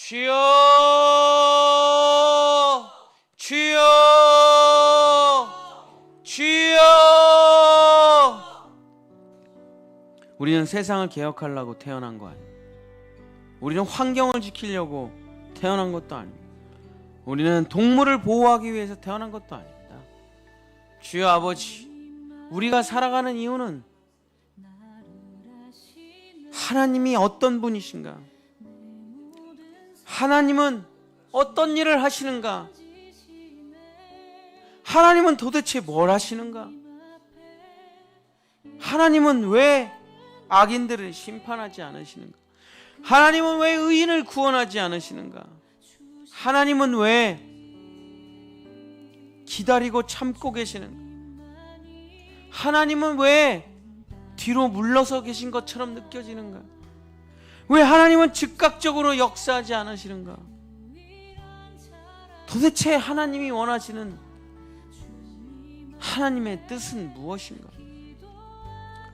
주여, 주여, 주여. 우리는 세상을 개혁하려고 태어난 거 아니에요. 우리는 환경을 지키려고 태어난 것도 아닙니다. 우리는 동물을 보호하기 위해서 태어난 것도 아닙니다. 주여 아버지, 우리가 살아가는 이유는 하나님이 어떤 분이신가? 하나님은 어떤 일을 하시는가? 하나님은 도대체 뭘 하시는가? 하나님은 왜 악인들을 심판하지 않으시는가? 하나님은 왜 의인을 구원하지 않으시는가? 하나님은 왜 기다리고 참고 계시는가? 하나님은 왜 뒤로 물러서 계신 것처럼 느껴지는가? 왜 하나님은 즉각적으로 역사하지 않으시는가? 도대체 하나님이 원하시는 하나님의 뜻은 무엇인가?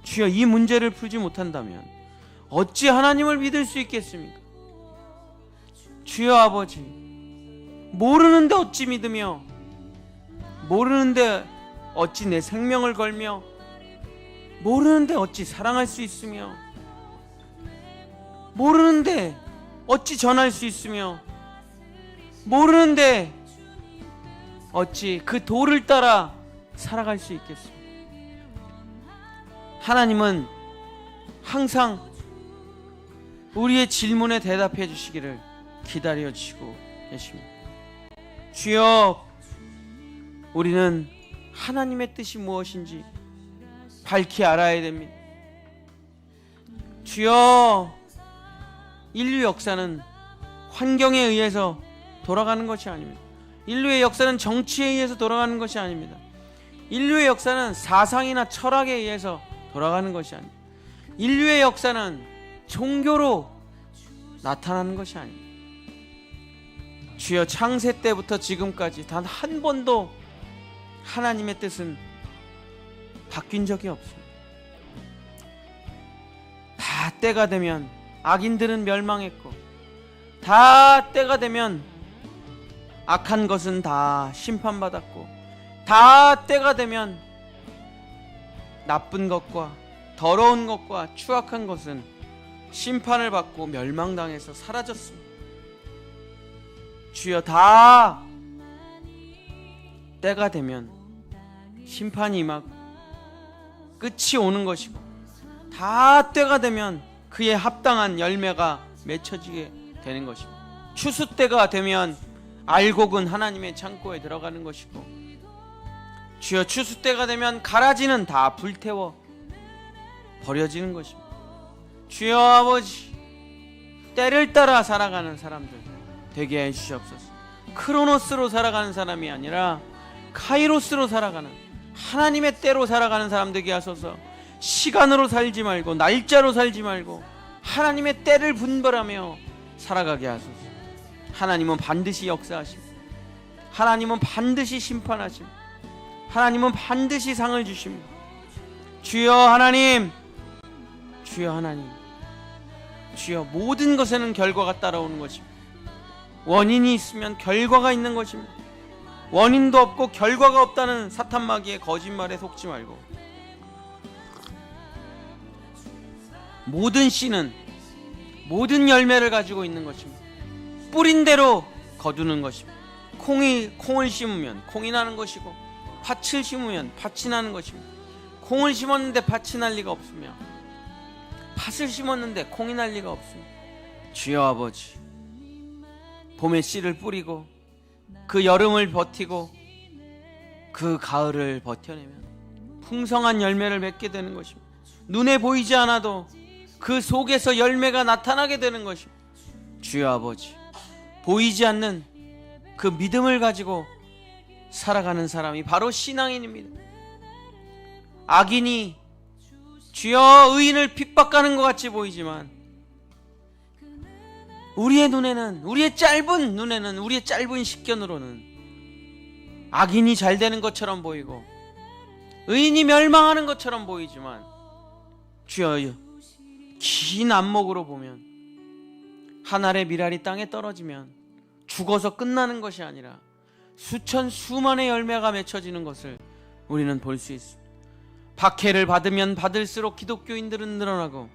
주여, 이 문제를 풀지 못한다면 어찌 하나님을 믿을 수 있겠습니까? 주여 아버지, 모르는데 어찌 믿으며, 모르는데 어찌 내 생명을 걸며, 모르는데 어찌 사랑할 수 있으며, 모르는데 어찌 전할 수 있으며, 모르는데 어찌 그 도를 따라 살아갈 수 있겠습니까? 하나님은 항상 우리의 질문에 대답해 주시기를 기다려 주시고 계십니다. 주여, 우리는 하나님의 뜻이 무엇인지 밝히 알아야 됩니다. 주여, 인류 역사는 환경에 의해서 돌아가는 것이 아닙니다. 인류의 역사는 정치에 의해서 돌아가는 것이 아닙니다. 인류의 역사는 사상이나 철학에 의해서 돌아가는 것이 아닙니다. 인류의 역사는 종교로 나타나는 것이 아닙니다. 주여, 창세 때부터 지금까지 단 한 번도 하나님의 뜻은 바뀐 적이 없습니다. 다 때가 되면 악인들은 멸망했고, 다 때가 되면 악한 것은 다 심판받았고, 다 때가 되면 나쁜 것과 더러운 것과 추악한 것은 심판을 받고 멸망당해서 사라졌습니다. 주여, 다 때가 되면 심판이 임하고 끝이 오는 것이고, 다 때가 되면 그에 합당한 열매가 맺혀지게 되는 것입니다. 추수 때가 되면 알곡은 하나님의 창고에 들어가는 것이고, 주여, 추수 때가 되면 가라지는 다 불태워 버려지는 것입니다. 주여 아버지, 때를 따라 살아가는 사람들 되게 해주시옵소서. 크로노스로 살아가는 사람이 아니라 카이로스로 살아가는, 하나님의 때로 살아가는 사람 되게 하소서. 시간으로 살지 말고, 날짜로 살지 말고 하나님의 때를 분별하며 살아가게 하소서. 하나님은 반드시 역사하십니다. 하나님은 반드시 심판하십니다. 하나님은 반드시 상을 주십니다. 주여 하나님, 주여 하나님, 주여, 모든 것에는 결과가 따라오는 것입니다. 원인이 있으면 결과가 있는 것입니다. 원인도 없고 결과가 없다는 사탄 마귀의 거짓말에 속지 말고, 모든 씨는 모든 열매를 가지고 있는 것입니다. 뿌린 대로 거두는 것입니다. 콩을 심으면 콩이 나는 것이고, 팥을 심으면 팥이 나는 것입니다. 콩을 심었는데 팥이 날 리가 없으며, 팥을 심었는데 콩이 날 리가 없습니다. 주여 아버지, 봄에 씨를 뿌리고 그 여름을 버티고 그 가을을 버텨내면 풍성한 열매를 맺게 되는 것입니다. 눈에 보이지 않아도 그 속에서 열매가 나타나게 되는 것입니다. 주여 아버지, 보이지 않는 그 믿음을 가지고 살아가는 사람이 바로 신앙인입니다. 악인이 주여 의인을 핍박하는 것 같이 보이지만, 우리의 눈에는, 우리의 짧은 눈에는, 우리의 짧은 식견으로는 악인이 잘 되는 것처럼 보이고 의인이 멸망하는 것처럼 보이지만, 주여 긴 안목으로 보면 한 알의 밀알이 땅에 떨어지면 죽어서 끝나는 것이 아니라 수천 수만의 열매가 맺혀지는 것을 우리는 볼 수 있습니다. 박해를 받으면 받을수록 기독교인들은 늘어나고,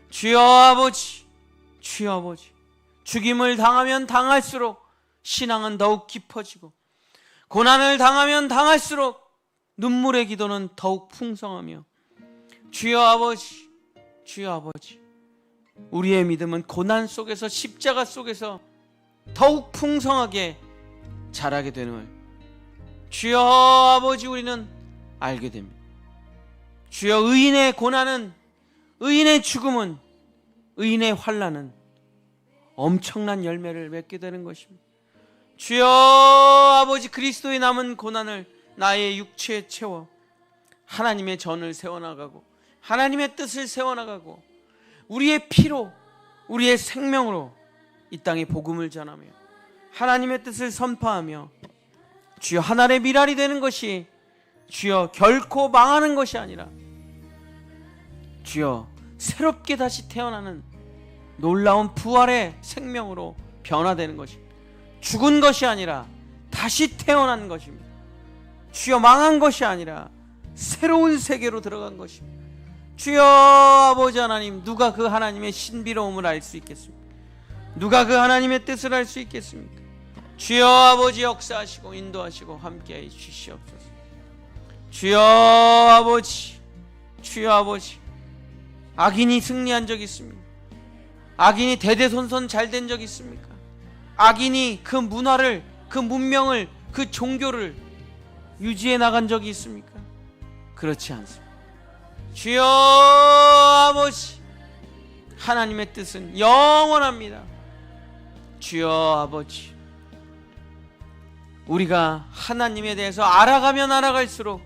주여 아버지, 주여 아버지, 죽임을 당하면 당할수록 신앙은 더욱 깊어지고, 고난을 당하면 당할수록 눈물의 기도는 더욱 풍성하며, 주여 아버지, 주여 아버지, 우리의 믿음은 고난 속에서, 십자가 속에서 더욱 풍성하게 자라게 되는 걸 주여 아버지 우리는 알게 됩니다. 주여, 의인의 고난은, 의인의 죽음은, 의인의 환난은 엄청난 열매를 맺게 되는 것입니다. 주여 아버지, 그리스도의 남은 고난을 나의 육체에 채워 하나님의 전을 세워나가고, 하나님의 뜻을 세워나가고, 우리의 피로, 우리의 생명으로 이 땅에 복음을 전하며 하나님의 뜻을 선포하며, 주여 하나의 밀알이 되는 것이, 주여 결코 망하는 것이 아니라, 주여 새롭게 다시 태어나는 놀라운 부활의 생명으로 변화되는 것입니다. 죽은 것이 아니라 다시 태어난 것입니다. 주여 망한 것이 아니라 새로운 세계로 들어간 것입니다. 주여 아버지 하나님, 누가 그 하나님의 신비로움을 알 수 있겠습니까? 누가 그 하나님의 뜻을 알 수 있겠습니까? 주여 아버지, 역사하시고 인도하시고 함께해 주시옵소서. 주여 아버지, 주여 아버지, 악인이 승리한 적 있습니까? 악인이 대대손손 잘된 적 있습니까? 악인이 그 문화를, 그 문명을, 그 종교를 유지해 나간 적이 있습니까? 그렇지 않습니다. 주여 아버지, 하나님의 뜻은 영원합니다. 주여 아버지, 우리가 하나님에 대해서 알아가면 알아갈수록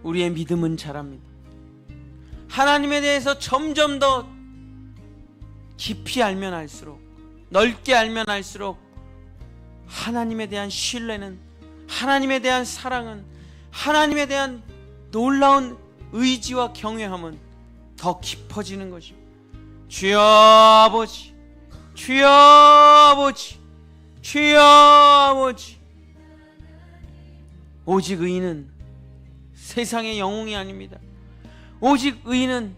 우리의 믿음은 자랍니다. 하나님에 대해서 점점 더 깊이 알면 알수록, 넓게 알면 알수록 하나님에 대한 신뢰는, 하나님에 대한 사랑은, 하나님에 대한 놀라운 의지와 경외함은 더 깊어지는 것입니다. 주여 아버지, 주여 아버지, 주여 아버지, 오직 의인은 세상의 영웅이 아닙니다. 오직 의인은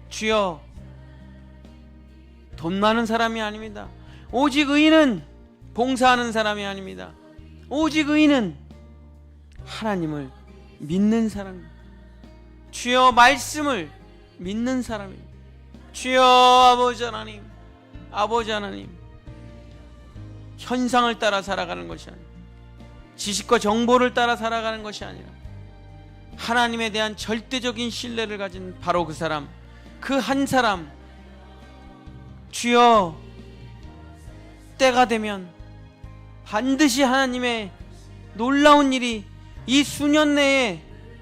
주여 돈 많은 사람이 아닙니다. 오직 의인은 봉사하는 사람이 아닙니다. 오직 의인은 하나님을 믿는 사람입니다. 주여 말씀을 믿는 사람입니다. 주여 아버지 하나님, 아버지 하나님, 현상을 따라 살아가는 것이 아니라, 지식과 정보를 따라 살아가는 것이 아니라, 하나님에 대한 절대적인 신뢰를 가진 바로 그 사람, 그 한 사람, 주여 때가 되면 반드시 하나님의 놀라운 일이 이 수년 내에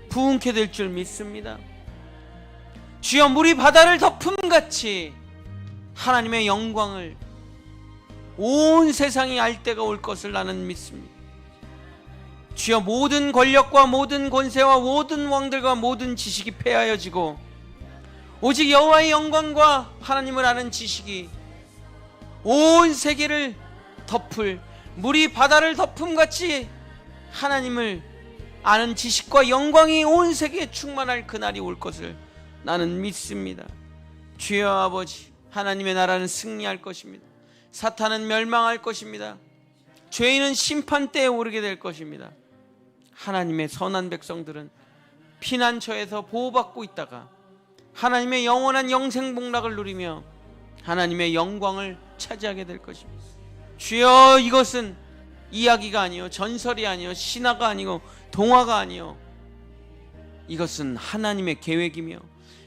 부흥케 될 줄 믿습니다. 주여, 물이 바다를 덮음같이 하나님의 영광을 온 세상이 알 때가 올 것을 나는 믿습니다. 주여, 모든 권력과 모든 권세와 모든 왕들과 모든 지식이 폐하여지고 오직 여호와의 영광과 하나님을 아는 지식이 온 세계를 덮을, 물이 바다를 덮음같이 하나님을 아는 지식과 영광이 온 세계에 충만할 그날이 올 것을 나는 믿습니다. 주여 아버지, 하나님의 나라는 승리할 것입니다. 사탄은 멸망할 것입니다. 죄인은 심판대에 오르게 될 것입니다. 하나님의 선한 백성들은 피난처에서 보호받고 있다가 하나님의 영원한 영생복락을 누리며 하나님의 영광을 차지하게 될 것입니다. 주여, 이것은 이야기가 아니요, 전설이 아니요, 신화가 아니고 동화가 아니요, 이것은 하나님의 계획이며,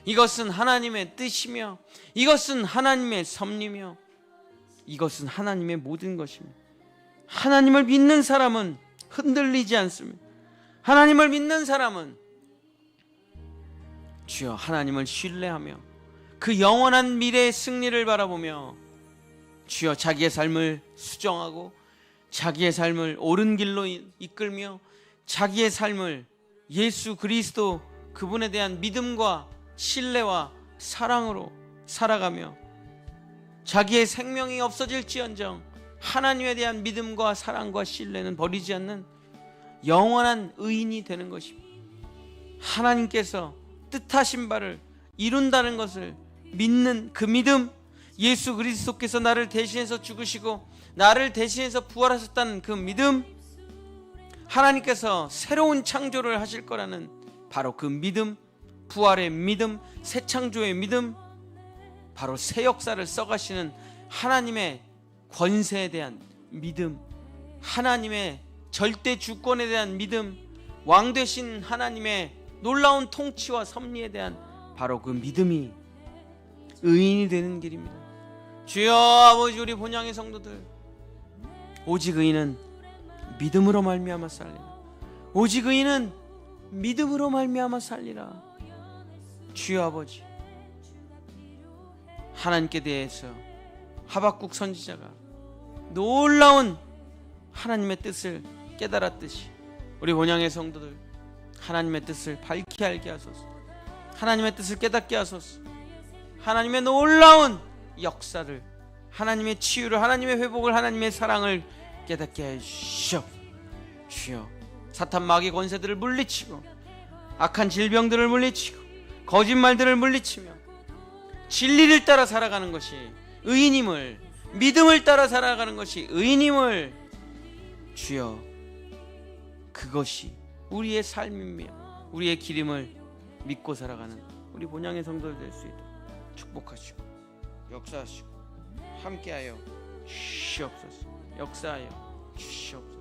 이것은 하나님의 뜻이며, 이것은 하나님의 섭리며, 이것은 하나님의 모든 것입니다. 하나님을 믿는 사람은 흔들리지 않습니다. 하나님을 믿는 사람은 주여 하나님을 신뢰하며 그 영원한 미래의 승리를 바라보며 주여 자기의 삶을 수정하고 자기의 삶을 옳은 길로 이끌며 자기의 삶을 예수 그리스도 그분에 대한 믿음과 신뢰와 사랑으로 살아가며 자기의 생명이 없어질지언정 하나님에 대한 믿음과 사랑과 신뢰는 버리지 않는 영원한 의인이 되는 것입니다. 하나님께서 뜻하신 바를 이룬다는 것을 믿는 그 믿음, 예수 그리스도께서 나를 대신해서 죽으시고 나를 대신해서 부활하셨다는 그 믿음, 하나님께서 새로운 창조를 하실 거라는 바로 그 믿음, 부활의 믿음, 새 창조의 믿음, 바로 새 역사를 써가시는 하나님의 권세에 대한 믿음, 하나님의 절대 주권에 대한 믿음, 왕 되신 하나님의 놀라운 통치와 섭리에 대한 바로 그 믿음이 의인이 되는 길입니다. 주여 아버지, 우리 본향의 성도들, 오직 의인은 믿음으로 말미암아 살리라. 오직 의인은 믿음으로 말미암아 살리라. 주여 아버지, 하나님께 대해서 하박국 선지자가 놀라운 하나님의 뜻을 깨달았듯이 우리 본향의 성도들 하나님의 뜻을 밝히 알게 하소서. 하나님의 뜻을 깨닫게 하소서. 하나님의 놀라운 역사를, 하나님의 치유를, 하나님의 회복을, 하나님의 사랑을 깨닫게 해 주시옵소서. 주여, 사탄 마귀 권세들을 물리치고 악한 질병들을 물리치고 거짓말들을 물리치며 진리를 따라 살아가는 것이 의인임을, 믿음을 따라 살아가는 것이 의인임을, 주여, 그것이 우리의 삶이며 우리의 길임을 믿고 살아가는 우리 본향의 성도들 될 수 있도록 축복하시고 역사하시고 함께하여 주시옵소서. 역사하여 주시옵소서.